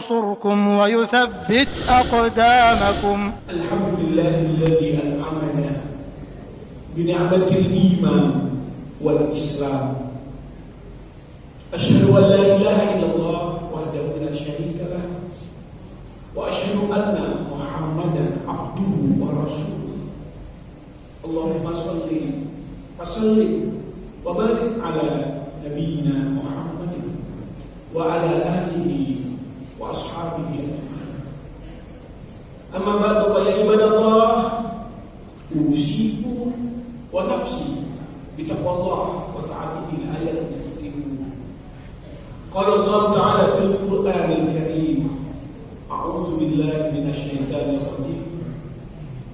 ينصركم ويثبت أقدامكم. الحمد لله الذي أنعمنا بنعمة الإيمان والإسلام. أشهد أن لا إله إلا الله وحده لا شريك له وأشهد أن محمدا عبده ورسوله. اللهم صل وسلم وبارك على نبينا محمد وعلى آله وأصحابه أجمعين. أما بعد فيا عباد الله، أوصيكم ونفسي بتقوى الله وطاعته الآية المفيدة. قال الله تعالى في القرآن الكريم: أعوذ بالله من الشيطان الرجيم.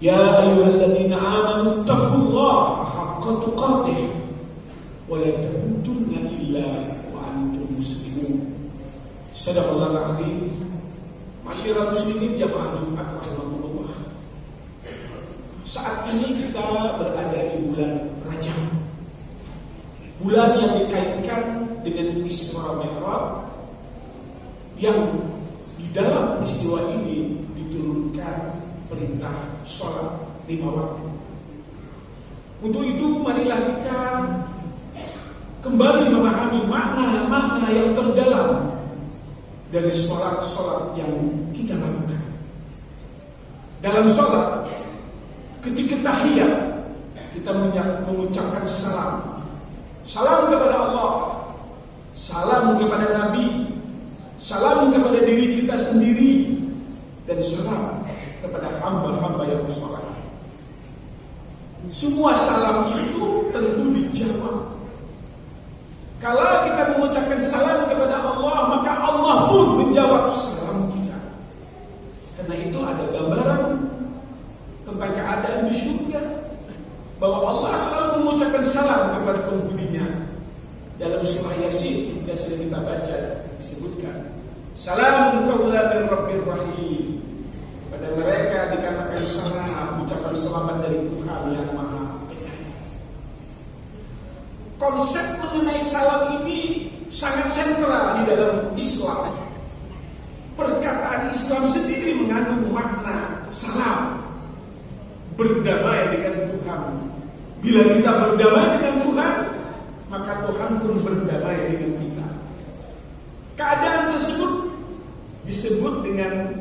يا أيها الذين آمنوا اتقوا الله حق تقاته ولا تموتن إلا وأنتم مسلمون. Sadaqallahul azim. Masyiral muslimin jamaah Jumat rahimahullah. Saat ini kita berada di bulan Rajab, bulan yang dikaitkan dengan Isra Mi'raj, yang di dalam peristiwa ini diturunkan perintah sholat 5 waktu. Untuk itu marilah kita kembali memahami makna-makna yang terdalam dari sholat-sholat yang kita lakukan. Dalam sholat, ketika tahiyat, kita mengucapkan salam. Salam kepada Allah, salam kepada Nabi, salam kepada diri kita sendiri, dan salam kepada hamba-hamba yang bersolat. Semua salam itu tentu dijawab. Kalau kita mengucapkan salam kepada Allah, maka Allah pun menjawab salam kita. Karena itu ada gambaran tentang keadaan di surga, bahwa Allah selalu mengucapkan salam kepada penghuninya. Dalam surah Yasin yang sudah kita baca disebutkan, salamun qaulan min rabbir rahim. Pada mereka dikatakan salam, ucapan selamat dari Tuhan yang Maha Penyayang. Konsep mengenai salam ini sangat sentral di dalam Islam. Perkataan Islam sendiri mengandung makna salam, berdamai dengan Tuhan. Bila kita berdamai dengan Tuhan, maka Tuhan pun berdamai dengan kita. Keadaan tersebut disebut dengan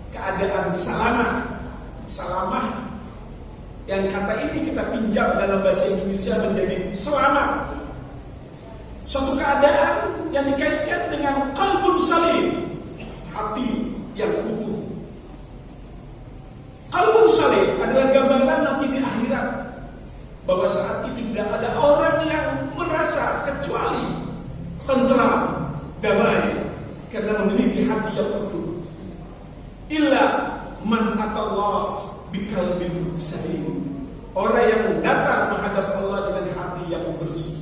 keadaan salamah. Salamah yang kata ini kita pinjam dalam bahasa Indonesia menjadi selamat. Suatu keadaan yang dikaitkan dengan qalbun salim, hati yang utuh. Qalbun salim adalah gambaran nanti di akhirat, bahwa saat itu tidak ada orang yang merasa kecuali tentram, damai, karena memiliki hati yang utuh. Illa man atallah biqalbin salim. Orang yang datang menghadap Allah dengan hati yang bersih.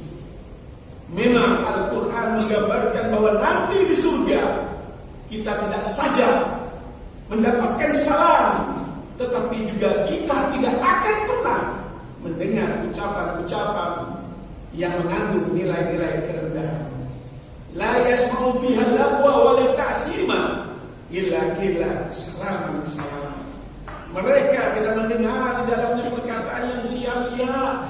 Memang Al-Quran menggambarkan bahwa nanti di surga kita tidak saja mendapatkan salam, tetapi juga kita tidak akan pernah mendengar ucapan-ucapan yang mengandung nilai-nilai kerendahan. La yasma'u fiha lagwa wa la ta'sima illa qila salaman salam. Mereka tidak mendengar di dalamnya perkataan yang sia-sia,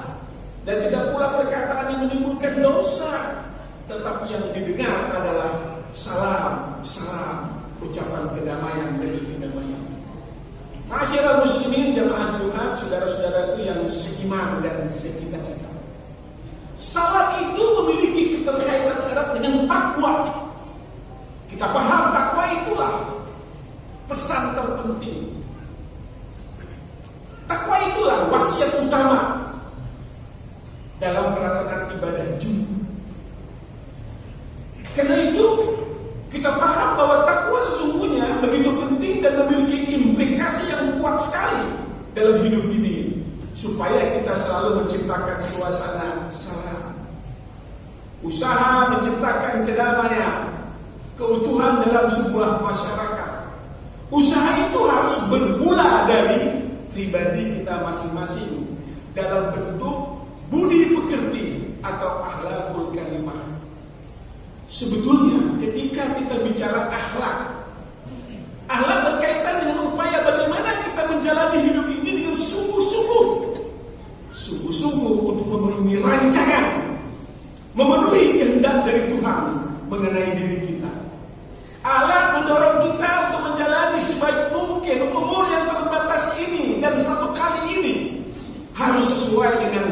dan tidak pula perkataan yang menimbulkan dosa, tetapi yang didengar adalah salam, salam, ucapan kedamaian demi kedamaian. Masyiral muslimin jamaah Jumat, saudara-saudaraku yang seiman dan secita-cita. Salat itu memiliki keterkaitan erat dengan takwa. Kita paham takwa itulah pesan terpenting. Takwa itulah wasiat utama dalam pelaksanaan ibadah Jumat. Karena itu kita paham bahwa takwa sesungguhnya begitu penting dan memiliki implikasi yang kuat sekali dalam hidup ini, supaya kita selalu menciptakan suasana salam, usaha menciptakan kedamaian, keutuhan dalam sebuah masyarakat. Usaha itu harus bermula dari pribadi kita masing-masing dalam bentuk budi pekerti atau akhlakul karimah. Sebetulnya ketika kita bicara akhlak, memenuhi kehendak dari Tuhan mengenai diri kita. Allah mendorong kita untuk menjalani sebaik mungkin umur yang terbatas ini, dan satu kali ini harus sesuai dengan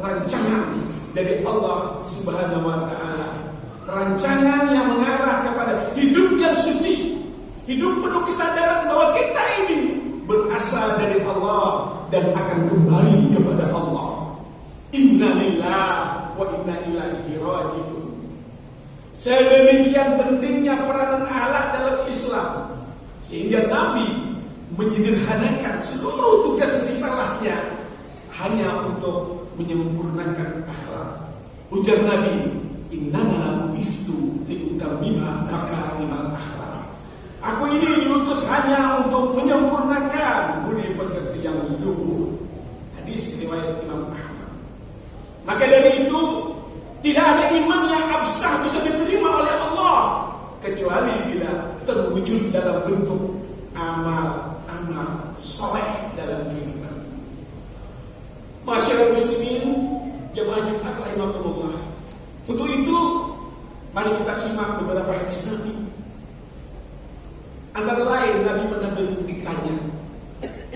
rancangan dari Allah Subhanahu wa Ta'ala. Rancangan yang mengarah kepada hidup yang suci, hidup penuh kesadaran bahwa kita ini berasal dari Allah dan akan kembali kepada Allah. Inna lillahi wa inna ilaihi raji'un. Sedemikian pentingnya peranan Allah dalam Islam, sehingga Nabi menyederhanakan seluruh tugas risalahnya hanya untuk menyempurnakan akhlak. Ujar Nabi, innama bu'istu liutammima makarimal akhlak. Aku ini diutus hanya untuk menyempurnakan budi pekerti yang luhur. Hadis riwayat Imam Ahmad. Maka dari itu, tidak ada iman yang absah bisa diterima oleh Allah kecuali bila terwujud dalam bentuk amal soleh dalam kehidupan. Masyarakat muslimin, jemaah Jumat rahimahumullah. Untuk itu, mari kita simak beberapa hadis Nabi. Antara lain, Nabi pernah ditanya,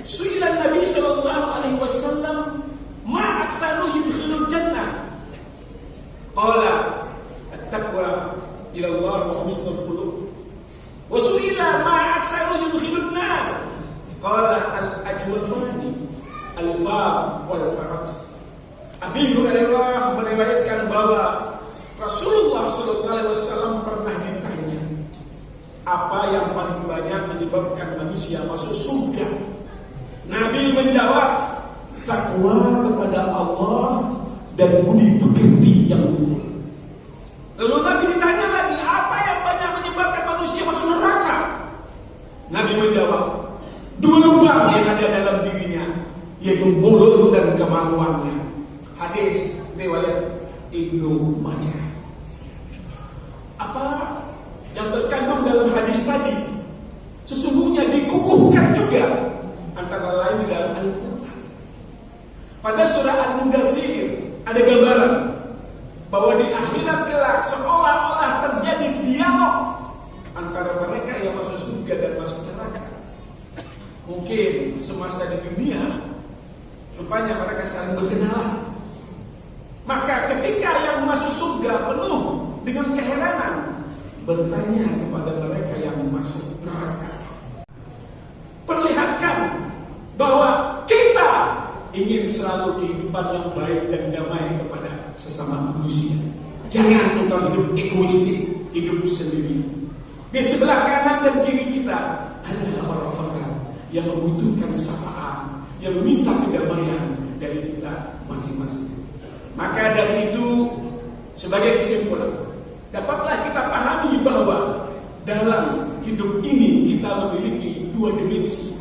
su'ilan Nabi sallallahu alaihi wasallam, ma aktsaru yudkhilul jannah? Qala at-taqwa ila Allah wa husnul khuluq. Wa su'ila ma aktsaru yudkhilun nar? Qala al-ajwafani al-fam wal faraj. Abi Hurairah meriwayatkan bahwa Rasulullah sallallahu alaihi wasallam pernah ditanya, apa yang paling banyak menyebabkan manusia masuk surga? Nabi menjawab, takwa kepada Allah dan budi pekerti yang luhur. Lalu Nabi ditanya lagi, apa yang banyak menyebabkan manusia masuk neraka? Nabi menjawab, dua lubang yang ada dalam dirinya, yaitu mulut dan kemaluannya. Hadis riwayat Ibnu Majah. Apa yang terkandung dalam hadis tadi sesungguhnya dikukuhkan juga antara lain dalam Al-Quran. Pada surah Al-Mudaththir ada gambaran bahwa di akhirat kelak seolah-olah terjadi dialog antara mereka yang masuk surga dan masuk neraka. Mungkin semasa di dunia rupanya mereka saling berkenalan. Maka ketika yang masuk surga penuh dengan keheranan, bertanya kepada mereka yang masuk neraka, perlihatkan bahwa kita ingin selalu kehidupan yang baik dan damai kepada sesama manusia. Jangan engkau hidup egoistik, hidup sendiri. Di sebelah kanan dan kiri kita adalah orang-orang yang membutuhkan sapaan, yang meminta kedamaian dari kita masing-masing. Maka dari itu, sebagai kesimpulan, dapatlah kita pahami bahwa dalam hidup ini kita memiliki dua dimensi.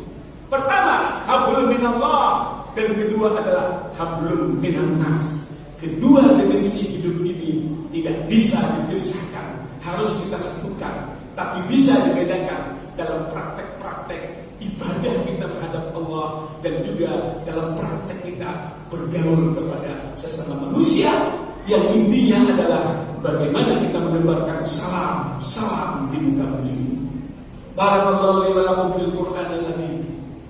Pertama, hablum minallah, dan kedua adalah hablum minan nas. Kedua dimensi hidup ini tidak bisa dipisahkan, harus kita satukan, tapi bisa dibedakan dalam praktek-praktek ibadah kita terhadap Allah dan juga dalam praktek kita bergaul kepada sesama manusia, yang intinya adalah bagaimana kita menebarkan salam di muka bumi. Barakallahu li wa lakum fil Qur'anil azim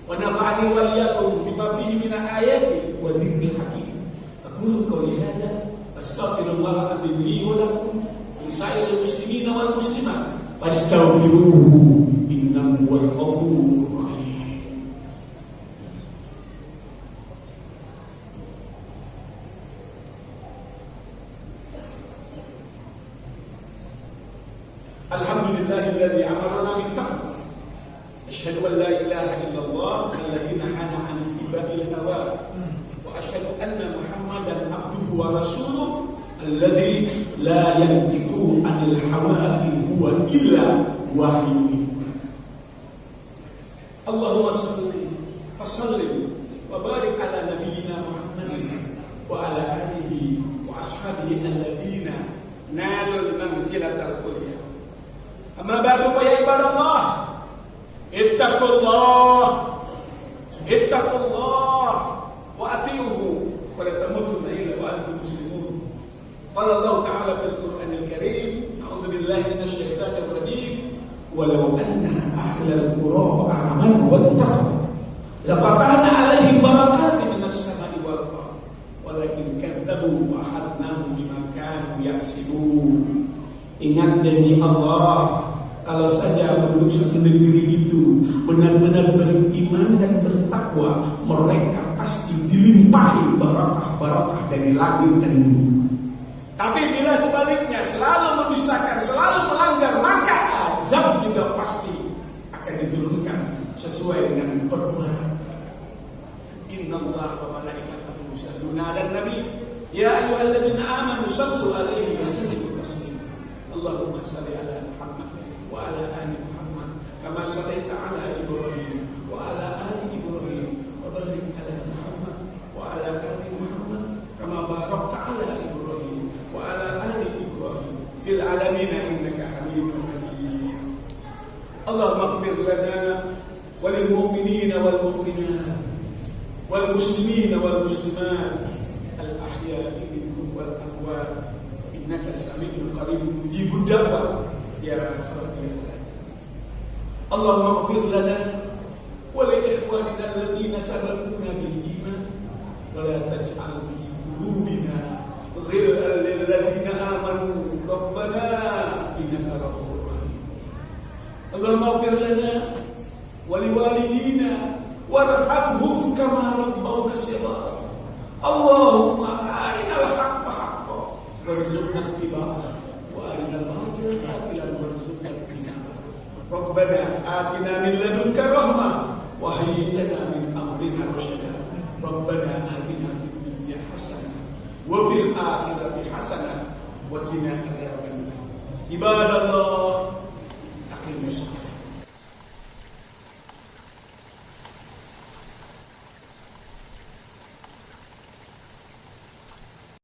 wa nafa'ani wa iyyakum bima fihi min ayati wa dzikril hakim. Aqulu qawli hadza astaghfirullah li wa lakum wa lisa'iril muslimin wal muslimat fastaghfiruhu innahu huwal ghafurur rahim. Alhamdulillahilladzi amarna bittaqwa. Asyhadu an la ilaha illallah alladzi nahana 'an ittiba'i hawa. Wa asyhadu anna Muhammadan abduhu wa rasuluhu alladzi la yantiqu 'anil hawa in huwa illa wahyun. Allahumma shalli wa sallim wa barik ala nabiyyina Muhammadin wa ala alihi wa ashabihi alladzina nalul manzilatal ulya. Amma ba'du fa ya ibadallah, ittaqullah wa atiuhu wa la tamutunna illa wa antum muslimun. Qala Allah Ta'ala fil Qur'anil Karim, a'udzubillahi minasyaitonir rajim, walau anna ahlal qura amanu wattaqu lafatahna 'alaihim barakatin minas sama'i wal ardh walakin kadzabu wa akhadnahum bima kanu yaksibun. Ingat janji Allah, kalau saja penduduk satu negeri itu benar-benar beriman dan bertakwa, mereka pasti dilimpahi barakah-barakah dari langit dan bumi. Tapi bila sebaliknya selalu mendustakan, selalu melanggar, maka azab juga pasti akan diturunkan sesuai dengan perbuatan. Innallaha wa malaikatahu yusholluna 'alan nabi ya ayyuhalladzina amanu shallu 'alaihi wa sallimu taslima. Allahumma shalli 'ala Muhammad wa 'ala ali Muhammad kama shallaita 'ala Ibrahim wa 'ala ali Ibrahim wa barik 'ala Muhammad wa 'ala ali Muhammad kama barakta 'ala Ibrahim wa 'ala ali Ibrahim fil 'alamin innaka Hamidum Majid. Allahumma ighfir lana wa lil mu'minina wal mu'minat wal muslimina wal muslimat al ahya'i minhum wal amwat innaka sami'un qaribun mujibud da'wah ya rabbal alamin. Allahumma ighfir lana wa li ikhwanina alladhina sabaquna bil iman wa la taj'al fi qulubina ghillan lil ladzina amanu rabbana innaka ra'ufur rahim. Allahumma ighfir lana wa li walidina warhamhum kama rabbawna shighara. Allahumma arinal haqqa haqqan warzuqna ittiba'ahu wa arinal batila batilan warzuqna ijtinabah. Rabbana atina min ladunka rahmah wa hayyi lana min amrina rashada. Rabbana atina fid dunya hasanah wa fil akhirati hasanah wa qina adzabannar. Ibadallah